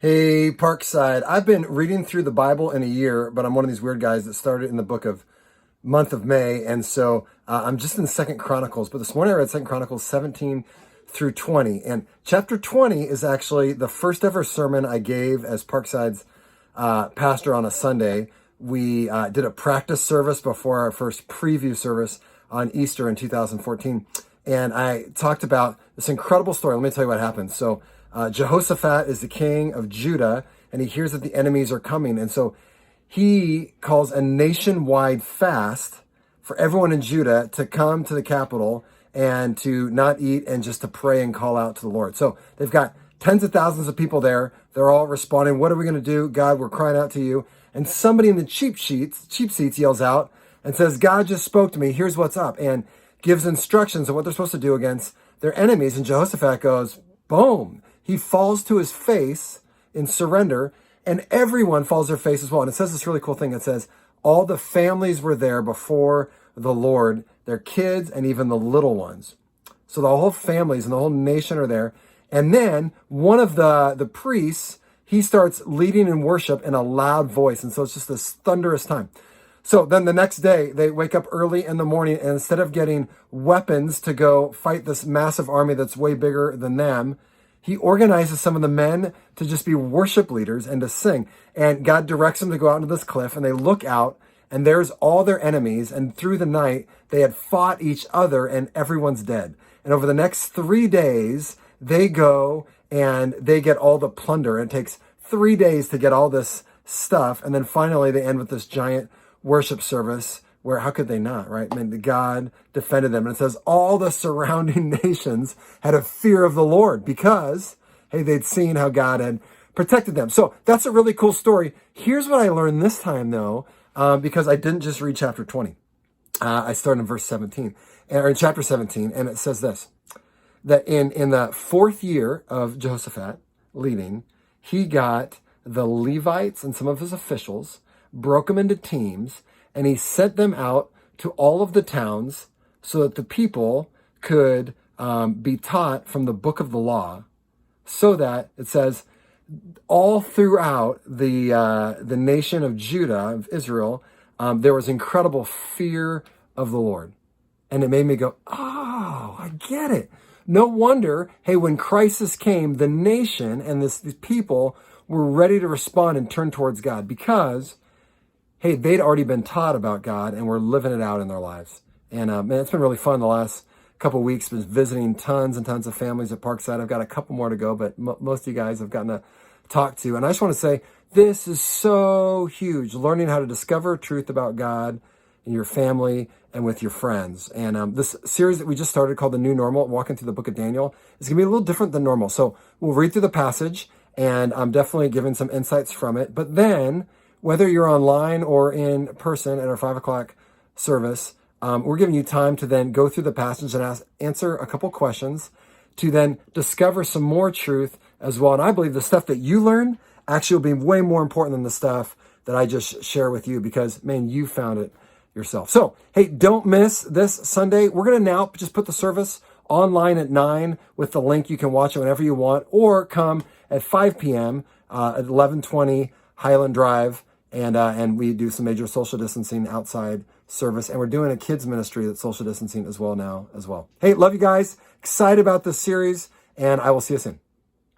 Hey, Parkside. I've been reading through the Bible in a year, but I'm one of these weird guys that started in the month of May, and so I'm just in Second Chronicles. But this morning I read Second Chronicles 17 through 20, and chapter 20 is actually the first ever sermon I gave as Parkside's pastor on a Sunday. We did a practice service before our first preview service on Easter in 2014, and I talked about this incredible story. Let me tell you what happened. So Jehoshaphat is the king of Judah, and he hears that the enemies are coming. And so he calls a nationwide fast for everyone in Judah to come to the capital and to not eat and just to pray and call out to the Lord. So they've got tens of thousands of people there. They're all responding, "What are we going to do? God, we're crying out to you." And somebody in the cheap seats yells out and says, "God just spoke to me. Here's what's up," and gives instructions on what they're supposed to do against their enemies. And Jehoshaphat goes, boom. He falls to his face in surrender, and everyone falls their face as well. And it says this really cool thing. It says, all the families were there before the Lord, their kids and even the little ones. So the whole families and the whole nation are there. And then one of the priests, he starts leading in worship in a loud voice. And so it's just this thunderous time. So then the next day, they wake up early in the morning, and instead of getting weapons to go fight this massive army that's way bigger than them, he organizes some of the men to just be worship leaders and to sing. And God directs them to go out into this cliff, and they look out, and there's all their enemies. And through the night, they had fought each other, and everyone's dead. And over the next 3 days, they go and they get all the plunder. It takes 3 days to get all this stuff. And then finally, they end with this giant worship service where, how could they not, right? I mean, God defended them. And it says all the surrounding nations had a fear of the Lord because, hey, they'd seen how God had protected them. So that's a really cool story. Here's what I learned this time, though, because I didn't just read chapter 20. I started in verse 17, or in chapter 17, and it says this, that in the 4th year of Jehoshaphat leading, he got the Levites and some of his officials, broke them into teams, and he sent them out to all of the towns so that the people could be taught from the book of the law, so that, it says, all throughout the nation of Judah, of Israel, there was incredible fear of the Lord. And it made me go, oh, I get it. No wonder, hey, when crisis came, the nation and these people were ready to respond and turn towards God because, hey, they'd already been taught about God and were living it out in their lives. And man, it's been really fun the last couple of weeks. Been visiting tons and tons of families at Parkside. I've got a couple more to go, but most of you guys I've gotten to talk to. And I just want to say, this is so huge, learning how to discover truth about God in your family and with your friends. And this series that we just started called The New Normal, walking through the book of Daniel, is going to be a little different than normal. So we'll read through the passage, and I'm definitely giving some insights from it. But then, whether you're online or in person at our 5 o'clock service, we're giving you time to then go through the passage and answer a couple questions to then discover some more truth as well. And I believe the stuff that you learn actually will be way more important than the stuff that I just share with you because, man, you found it yourself. So, hey, don't miss this Sunday. We're going to now just put the service online at 9 with the link. You can watch it whenever you want, or come at 5 p.m. At 1120 Highland Drive. And we do some major social distancing outside service. And we're doing a kids ministry that's social distancing as well now as well. Hey, love you guys. Excited about this series. And I will see you soon.